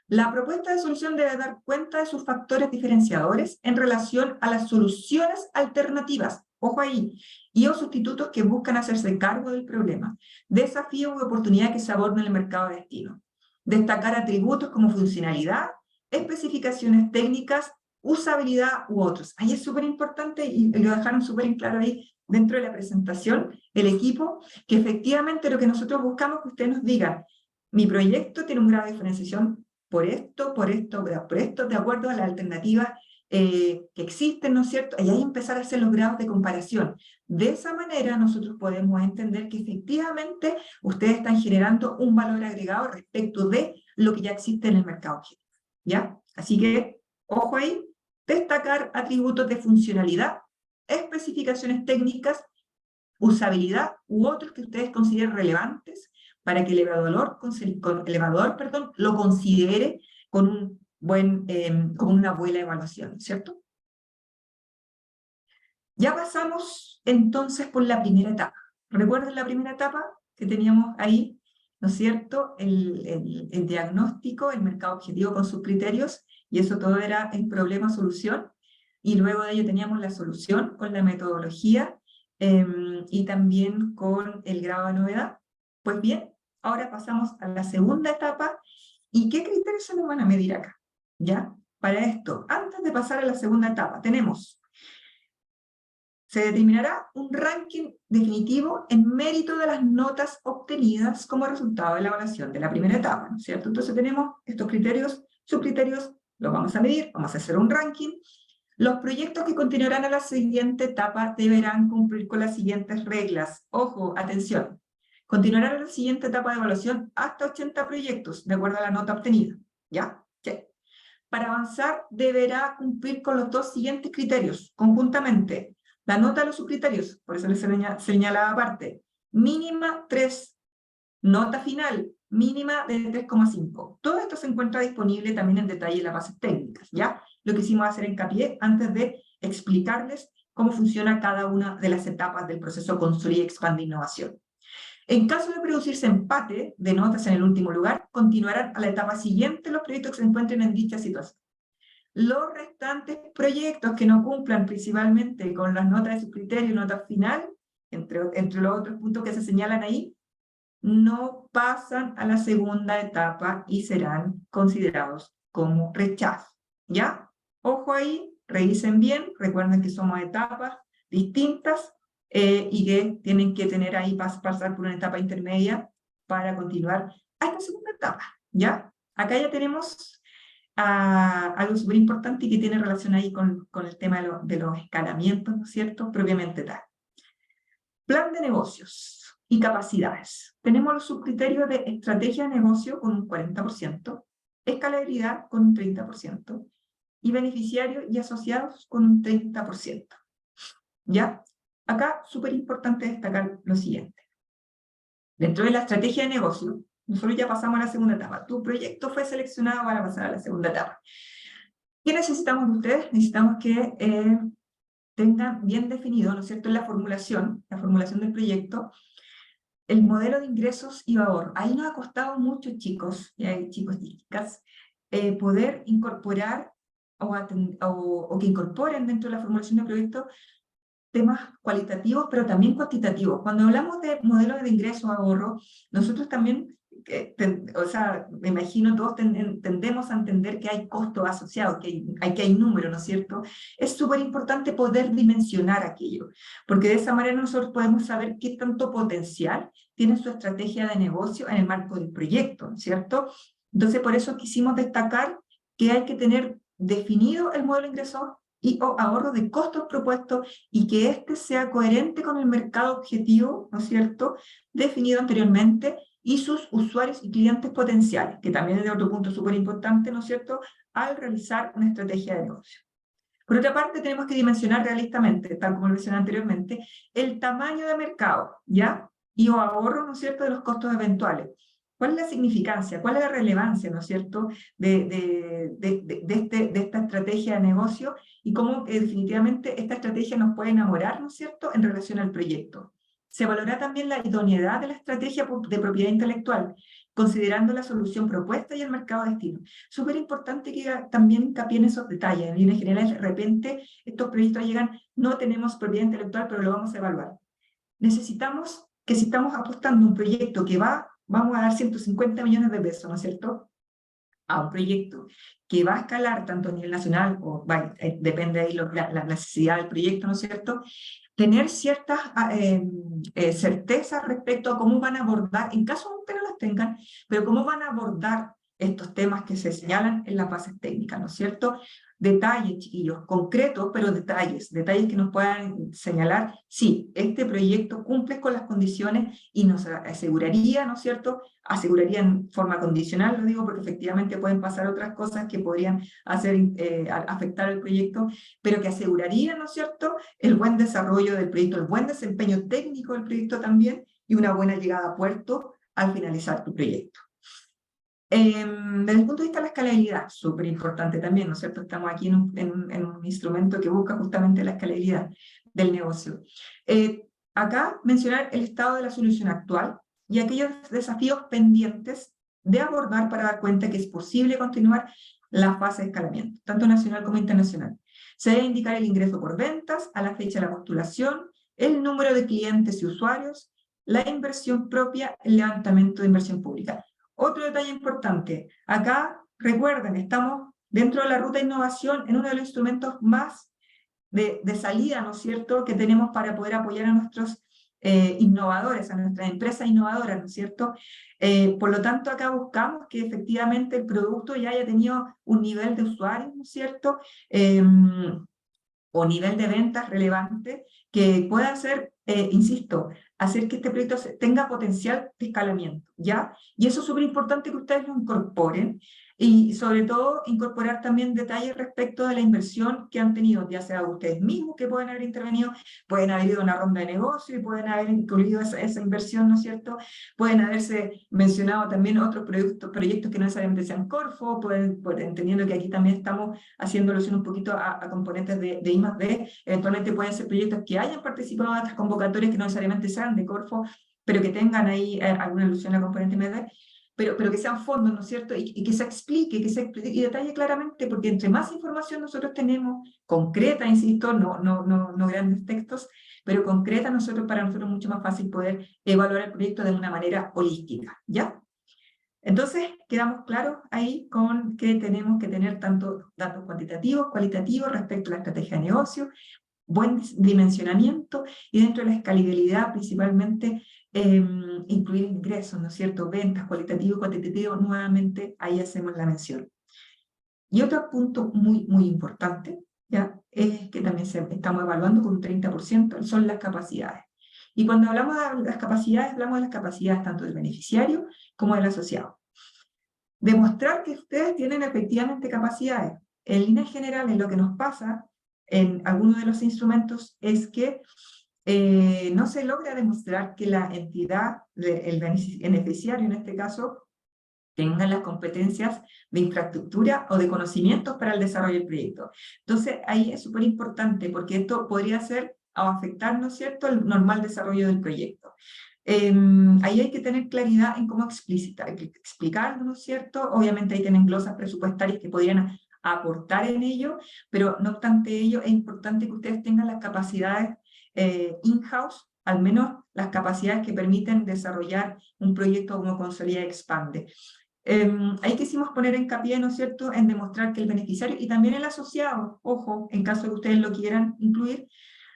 Speaker 2: La propuesta de solución debe dar cuenta de sus factores diferenciadores en relación a las soluciones alternativas, ojo ahí, y o sustitutos que buscan hacerse cargo del problema, desafío u oportunidad que se aborda en el mercado de destino. destacar atributos como funcionalidad, especificaciones técnicas, usabilidad u otros. Ahí es súper importante, y lo dejaron súper en claro ahí dentro de la presentación, el equipo, que efectivamente lo que nosotros buscamos es que ustedes nos digan, mi proyecto tiene un grado de diferenciación por esto, de acuerdo a las alternativas que existen, ¿no es cierto? Y ahí empezar a hacer los grados de comparación. De esa manera nosotros podemos entender que efectivamente ustedes están generando un valor agregado respecto de lo que ya existe en el mercado objetivo, ¿ya? Así que, ojo ahí, destacar atributos de funcionalidad, especificaciones técnicas, usabilidad u otros que ustedes consideren relevantes para que el evaluador, lo considere con un con una buena evaluación, ¿cierto? Ya pasamos entonces por la primera etapa. ¿Recuerdan la primera etapa que teníamos ahí? ¿No es cierto? El diagnóstico, el mercado objetivo con sus criterios, y eso todo era el problema-solución, y luego de ello teníamos la solución con la metodología, y también con el grado de novedad. Pues bien, ahora pasamos a la segunda etapa, ¿y qué criterios se nos van a medir acá? ¿Ya? Para esto, antes de pasar a la segunda etapa, se determinará un ranking definitivo en mérito de las notas obtenidas como resultado de la evaluación de la primera etapa, ¿no es cierto? Entonces tenemos estos criterios, subcriterios, los vamos a medir, vamos a hacer un ranking. Los proyectos que continuarán a la siguiente etapa deberán cumplir con las siguientes reglas. Ojo, atención. Continuarán a la siguiente etapa de evaluación hasta 80 proyectos, de acuerdo a la nota obtenida. ¿Ya? Sí. Para avanzar, deberá cumplir con los dos siguientes criterios, conjuntamente. La nota de los subcriterios, por eso les señalaba aparte, mínima 3, nota final, mínima de 3,5. Todo esto se encuentra disponible también en detalle en las bases técnicas, ¿ya? Lo que hicimos hacer hincapié antes de explicarles cómo funciona cada una de las etapas del proceso Construye, Expande, Innovación. En caso de producirse empate de notas en el último lugar, continuarán a la etapa siguiente los proyectos que se encuentren en dicha situación. Los restantes proyectos que no cumplan principalmente con las notas de su criterio y nota final, entre los otros puntos que se señalan ahí, no pasan a la segunda etapa y serán considerados como rechazo. ¿Ya? Ojo ahí, revisen bien, recuerden que somos etapas distintas y que tienen que tener ahí, pasar por una etapa intermedia para continuar a esta segunda etapa. ¿Ya? Acá ya tenemos algo súper importante y que tiene relación ahí con el tema de los escalamientos, ¿no es cierto?, propiamente tal. Plan de negocios y capacidades. Tenemos los subcriterios de estrategia de negocio con un 40%, escalabilidad con un 30%, y beneficiarios y asociados con un 30%. ¿Ya? Acá, súper importante destacar lo siguiente. Dentro de la estrategia de negocio, nosotros ya pasamos a la segunda etapa. Tu proyecto fue seleccionado para pasar a la segunda etapa. ¿Qué necesitamos de ustedes? Necesitamos que tengan bien definido, ¿no es cierto?, en la formulación del proyecto, el modelo de ingresos y ahorro. Ahí nos ha costado mucho, chicos y chicas, poder incorporar o que incorporen dentro de la formulación del proyecto temas cualitativos, pero también cuantitativos. Cuando hablamos de modelos de ingresos, ahorro, nosotros también, me imagino todos tendemos a entender que hay costos asociados, que hay números, ¿no es cierto? Es súper importante poder dimensionar aquello, porque de esa manera nosotros podemos saber qué tanto potencial tiene su estrategia de negocio en el marco del proyecto, ¿no es cierto? Entonces, por eso quisimos destacar que hay que tener definido el modelo de ingresos y o ahorro de costos propuestos y que éste sea coherente con el mercado objetivo, ¿no es cierto?, definido anteriormente, y sus usuarios y clientes potenciales, que también es de otro punto súper importante, ¿no es cierto?, al realizar una estrategia de negocio. Por otra parte, tenemos que dimensionar realistamente, tal como lo mencioné anteriormente, el tamaño de mercado, ¿ya?, y o ahorro, ¿no es cierto?, de los costos eventuales. ¿Cuál es la significancia? ¿Cuál es la relevancia, ¿no es cierto?, de esta estrategia de negocio y cómo definitivamente esta estrategia nos puede enamorar, ¿no es cierto?, en relación al proyecto. Se valora también la idoneidad de la estrategia de propiedad intelectual, considerando la solución propuesta y el mercado destino. Súper importante que también hincapié en esos detalles. En líneas generales, de repente, estos proyectos llegan, no tenemos propiedad intelectual, pero lo vamos a evaluar. Necesitamos que si estamos apostando un proyecto que va vamos a dar 150 millones de pesos, ¿no es cierto?, a un proyecto que va a escalar tanto a nivel nacional, o depende de ahí la necesidad del proyecto, ¿no es cierto?, tener ciertas certezas respecto a cómo van a abordar, en caso de que no las tengan, pero cómo van a abordar estos temas que se señalan en las bases técnicas, ¿no es cierto? Detalles, chiquillos, concretos, pero detalles que nos puedan señalar, sí, este proyecto cumple con las condiciones y nos aseguraría, ¿no es cierto?, aseguraría en forma condicional, lo digo porque efectivamente pueden pasar otras cosas que podrían afectar al proyecto, pero que aseguraría, ¿no es cierto?, el buen desarrollo del proyecto, el buen desempeño técnico del proyecto también, y una buena llegada a puerto al finalizar tu proyecto. Desde el punto de vista de la escalabilidad, súper importante también, ¿no es cierto? Estamos aquí en un instrumento que busca justamente la escalabilidad del negocio. Acá mencionar el estado de la solución actual y aquellos desafíos pendientes de abordar para dar cuenta que es posible continuar la fase de escalamiento, tanto nacional como internacional. Se debe indicar el ingreso por ventas a la fecha de la postulación, el número de clientes y usuarios, la inversión propia, el levantamiento de inversión pública. Otro detalle importante, acá recuerden, estamos dentro de la ruta de innovación en uno de los instrumentos más de salida, ¿no es cierto?, que tenemos para poder apoyar a nuestros innovadores, a nuestras empresas innovadoras, ¿no es cierto? Por lo tanto, acá buscamos que efectivamente el producto ya haya tenido un nivel de usuarios, ¿no es cierto?, o nivel de ventas relevante que pueda hacer, insisto, hacer que este proyecto tenga potencial de escalamiento, ¿ya? Y eso es súper importante que ustedes lo incorporen, y sobre todo incorporar también detalles respecto de la inversión que han tenido, ya sea ustedes mismos que pueden haber intervenido, pueden haber ido a una ronda de negocio y pueden haber incluido esa inversión, ¿no es cierto? Pueden haberse mencionado también otros proyectos que no necesariamente sean Corfo, entendiendo que aquí también estamos haciendo alusión un poquito a componentes de I+D, eventualmente pueden ser proyectos que hayan participado en estas convocatorias que no necesariamente sean de Corfo, pero que tengan ahí alguna alusión a la componente I+D, pero que sean fondos, ¿no es cierto? Y que se explique, y detalle claramente, porque entre más información nosotros tenemos, concreta, insisto, no grandes textos, pero concreta, para nosotros es mucho más fácil poder evaluar el proyecto de una manera holística, ¿ya? Entonces, quedamos claros ahí con que tenemos que tener tanto datos cuantitativos, cualitativos respecto a la estrategia de negocio, buen dimensionamiento y dentro de la escalabilidad principalmente incluir ingresos, ¿no es cierto?, ventas, cualitativo y cuantitativo, nuevamente ahí hacemos la mención. Y otro punto muy, muy importante, ¿ya?, es que también estamos evaluando con un 30%, son las capacidades. Y cuando hablamos de las capacidades, hablamos de las capacidades tanto del beneficiario como del asociado. Demostrar que ustedes tienen efectivamente capacidades. En líneas generales, lo que nos pasa en algunos de los instrumentos es que no se logra demostrar que la entidad, el beneficiario en este caso, tenga las competencias de infraestructura o de conocimientos para el desarrollo del proyecto. Entonces, ahí es súper importante porque esto podría ser o afectar, ¿no es cierto?, el normal desarrollo del proyecto. Ahí hay que tener claridad en cómo explicarlo, ¿no es cierto? Obviamente ahí tienen glosas presupuestarias que podrían aportar en ello, pero no obstante ello, es importante que ustedes tengan las capacidades in-house, al menos las capacidades que permiten desarrollar un proyecto como Consolida y Expande. Ahí quisimos poner hincapié, ¿no es cierto?, en demostrar que el beneficiario y también el asociado, ojo, en caso de que ustedes lo quieran incluir,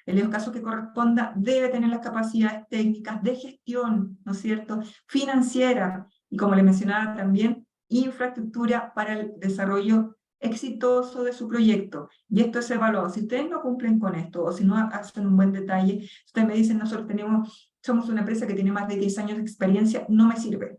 Speaker 2: en los casos que corresponda, debe tener las capacidades técnicas de gestión, ¿no es cierto?, financiera, y como les mencionaba también, infraestructura para el desarrollo exitoso de su proyecto. Y esto es evaluado. Si ustedes no cumplen con esto, o si no hacen un buen detalle, ustedes me dicen, nosotros somos una empresa que tiene más de 10 años de experiencia, no me sirve.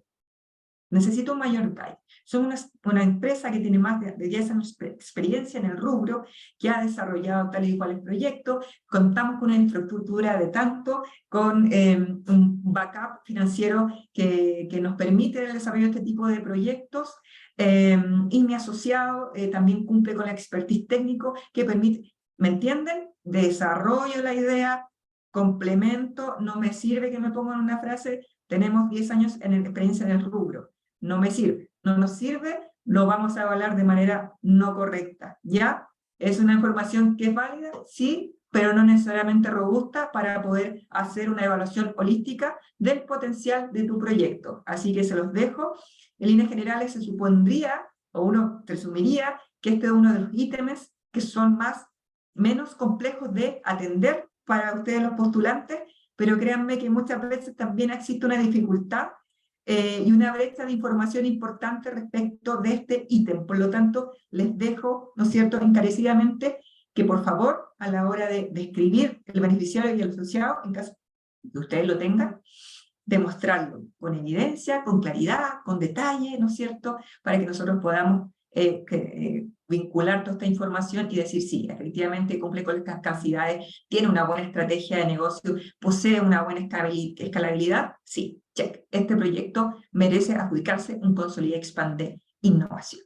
Speaker 2: Necesito un mayor detalle. Somos una empresa que tiene más de 10 años de experiencia en el rubro, que ha desarrollado tal y cual proyecto, contamos con una infraestructura de tanto, con un backup financiero que nos permite el desarrollo de este tipo de proyectos, y mi asociado también cumple con la expertise técnico que permite, ¿me entienden? Desarrollo la idea, complemento, no me sirve que me pongan una frase, tenemos 10 años en experiencia en el rubro. No me sirve, no nos sirve, lo vamos a evaluar de manera no correcta, ¿ya? ¿Es una información que es válida? Sí, pero no necesariamente robusta para poder hacer una evaluación holística del potencial de tu proyecto. Así que se los dejo. En líneas generales se supondría, o uno presumiría, que este es uno de los ítems que son menos complejos de atender para ustedes los postulantes, pero créanme que muchas veces también existe una dificultad y una brecha de información importante respecto de este ítem. Por lo tanto, les dejo, ¿no es cierto?, encarecidamente que por favor, a la hora de escribir el beneficiario y el asociado, en caso de que ustedes lo tengan, demostrarlo con evidencia, con claridad, con detalle, ¿no es cierto?, para que nosotros podamos vincular toda esta información y decir, sí, efectivamente cumple con las capacidades, tiene una buena estrategia de negocio, posee una buena escalabilidad, sí, check. Este proyecto merece adjudicarse un Consolida Expande Innovación.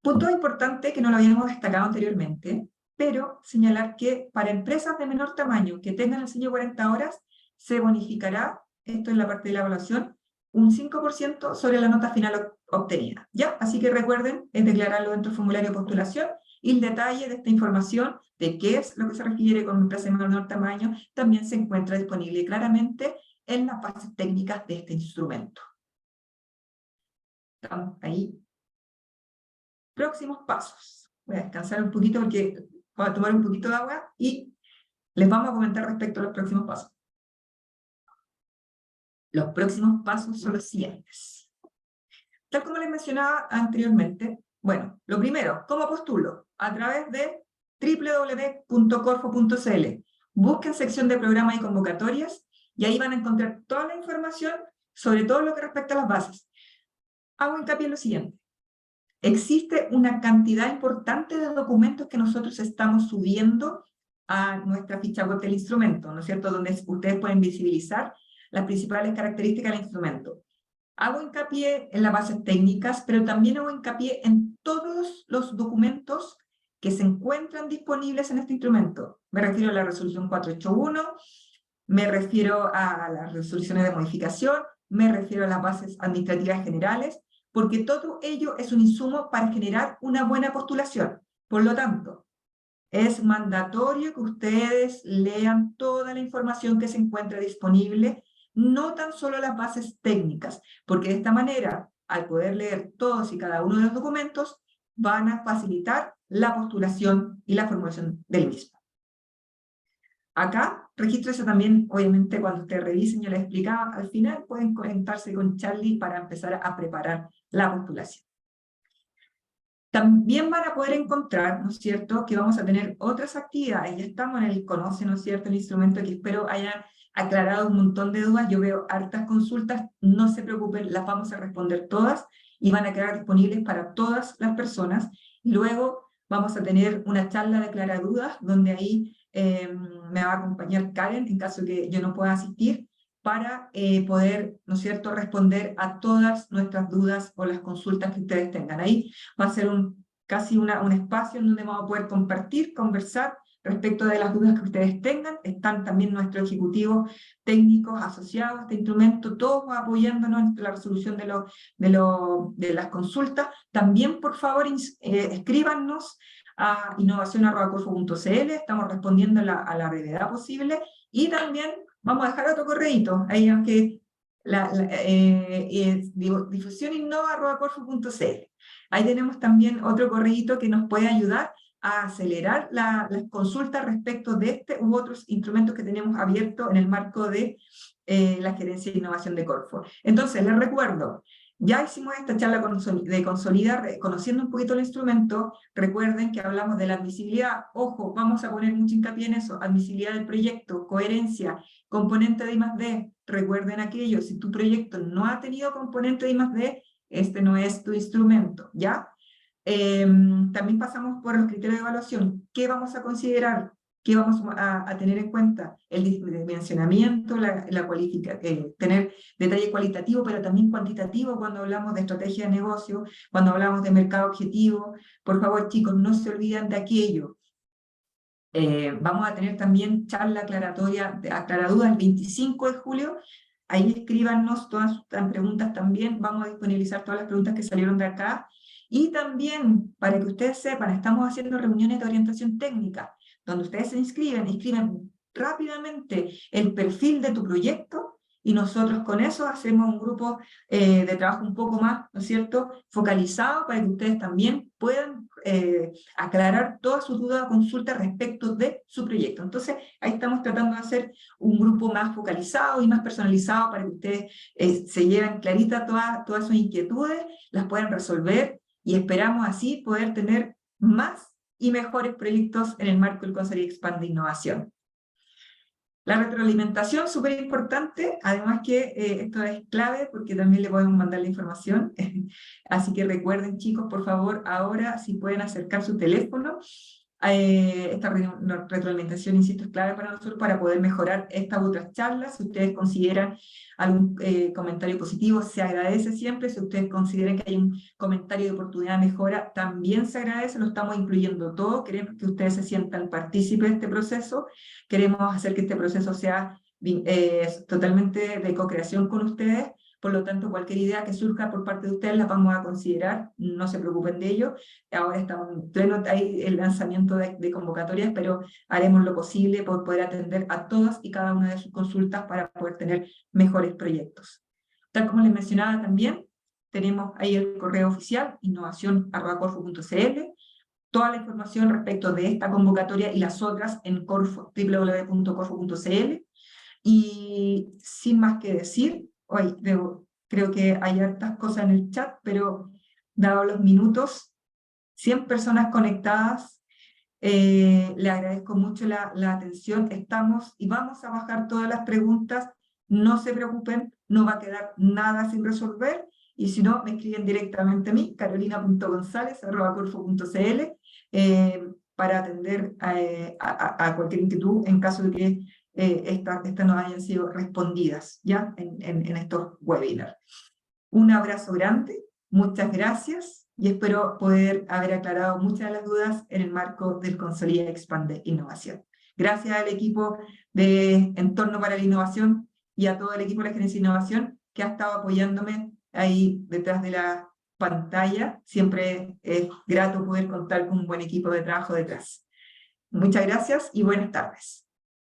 Speaker 2: Punto importante que no lo habíamos destacado anteriormente, pero señalar que para empresas de menor tamaño que tengan el sello 40 horas, se bonificará, esto es la parte de la evaluación, un 5% sobre la nota final obtenida. ¿Ya? Así que recuerden, es declararlo dentro del formulario de postulación y el detalle de esta información de qué es lo que se refiere con empresas de menor tamaño también se encuentra disponible claramente en las bases técnicas de este instrumento. Estamos ahí. Próximos pasos. Voy a descansar un poquito porque voy a tomar un poquito de agua y les vamos a comentar respecto a los próximos pasos. Los próximos pasos son los siguientes. Tal como les mencionaba anteriormente, bueno, lo primero, ¿cómo postulo? A través de www.corfo.cl. Busquen sección de programas y convocatorias y ahí van a encontrar toda la información sobre todo lo que respecta a las bases. Hago hincapié en lo siguiente. Existe una cantidad importante de documentos que nosotros estamos subiendo a nuestra ficha web del instrumento, ¿no es cierto?, donde ustedes pueden visibilizar las principales características del instrumento. Hago hincapié en las bases técnicas, pero también hago hincapié en todos los documentos que se encuentran disponibles en este instrumento. Me refiero a la resolución 481, me refiero a las resoluciones de modificación, me refiero a las bases administrativas generales, porque todo ello es un insumo para generar una buena postulación. Por lo tanto, es mandatorio que ustedes lean toda la información que se encuentra disponible, no tan solo las bases técnicas, porque de esta manera, al poder leer todos y cada uno de los documentos, van a facilitar la postulación y la formulación del mismo. Acá, regístrese también, obviamente, cuando ustedes revisen, yo les explicaba, al final pueden conectarse con Charlie para empezar a preparar la postulación. También van a poder encontrar, ¿no es cierto?, que vamos a tener otras actividades. Ya estamos en el Conoce, ¿no es cierto?, el instrumento que espero haya aclarado un montón de dudas. Yo veo hartas consultas, no se preocupen, las vamos a responder todas y van a quedar disponibles para todas las personas. Y luego vamos a tener una charla de aclaradudas, donde ahí me va a acompañar Karen, en caso que yo no pueda asistir, para poder, ¿no es cierto?, responder a todas nuestras dudas o las consultas que ustedes tengan. Ahí va a ser casi un espacio en donde vamos a poder compartir, conversar respecto de las dudas que ustedes tengan. Están también nuestros ejecutivos técnicos asociados a este instrumento, todos apoyándonos en la resolución de las consultas. También, por favor, escríbanos a innovacion@corfo.cl, estamos respondiendo a la brevedad posible, y también vamos a dejar otro correíto, ahí aunque difusioninnova@corfo.cl. Ahí tenemos también otro correíto que nos puede ayudar a acelerar las consultas respecto de este u otros instrumentos que tenemos abiertos en el marco de la Gerencia de Innovación de Corfo. Entonces, les recuerdo, ya hicimos esta charla de consolidar, conociendo un poquito el instrumento. Recuerden que hablamos de la admisibilidad. Ojo, vamos a poner mucho hincapié en eso. Admisibilidad del proyecto, coherencia, componente de I+D. Recuerden aquello, si tu proyecto no ha tenido componente de I+D, este no es tu instrumento, ¿ya? También pasamos por los criterios de evaluación. ¿Qué vamos a considerar? ¿Qué vamos a tener en cuenta? El dimensionamiento, tener detalle cualitativo, pero también cuantitativo cuando hablamos de estrategia de negocio, cuando hablamos de mercado objetivo. Por favor, chicos, no se olviden de aquello. Vamos a tener también charla aclaraduras el 25 de julio. Ahí escríbanos todas sus preguntas también. Vamos a disponibilizar todas las preguntas que salieron de acá. Y también, para que ustedes sepan, estamos haciendo reuniones de orientación técnica. donde ustedes se inscriben rápidamente el perfil de tu proyecto, y nosotros con eso hacemos un grupo de trabajo un poco más, ¿no es cierto?, focalizado para que ustedes también puedan aclarar todas sus dudas o consultas respecto de su proyecto. Entonces, ahí estamos tratando de hacer un grupo más focalizado y más personalizado para que ustedes se lleven clarita todas sus inquietudes, las puedan resolver, y esperamos así poder tener más y mejores proyectos en el marco del Conselho Expand de Innovación. La retroalimentación, súper importante, además que esto es clave porque también le podemos mandar la información, así que recuerden, chicos, por favor, ahora si pueden acercar su teléfono, esta retroalimentación, insisto, es clave para nosotros para poder mejorar estas otras charlas. Si ustedes consideran algún comentario positivo, se agradece siempre. Si ustedes consideran que hay un comentario de oportunidad de mejora, también se agradece, lo estamos incluyendo todo. Queremos que ustedes se sientan partícipes de este proceso, queremos hacer que este proceso sea totalmente de co-creación con ustedes. Por lo tanto, cualquier idea que surja por parte de ustedes la vamos a considerar, no se preocupen de ello. Ahora estamos en pleno el lanzamiento de convocatorias, pero haremos lo posible por poder atender a todas y cada una de sus consultas para poder tener mejores proyectos. Tal como les mencionaba también, tenemos ahí el correo oficial, innovacion@corfo.cl, toda la información respecto de esta convocatoria y las otras en www.corfo.cl. Y sin más que decir, hoy creo que hay hartas cosas en el chat, pero dado los minutos, 100 personas conectadas, le agradezco mucho la atención. Estamos y vamos a bajar todas las preguntas, no se preocupen, no va a quedar nada sin resolver, y si no, me escriben directamente a mí, carolina.gonzalez@corfo.cl, para atender a cualquier inquietud en caso de que estas no hayan sido respondidas ya en estos webinars. Un abrazo grande, muchas gracias, y espero poder haber aclarado muchas de las dudas en el marco del Consolida Expand de Innovación. Gracias al equipo de Entorno para la Innovación y a todo el equipo de la Gerencia de Innovación que ha estado apoyándome ahí detrás de la pantalla. Siempre es grato poder contar con un buen equipo de trabajo detrás. Muchas gracias y buenas tardes.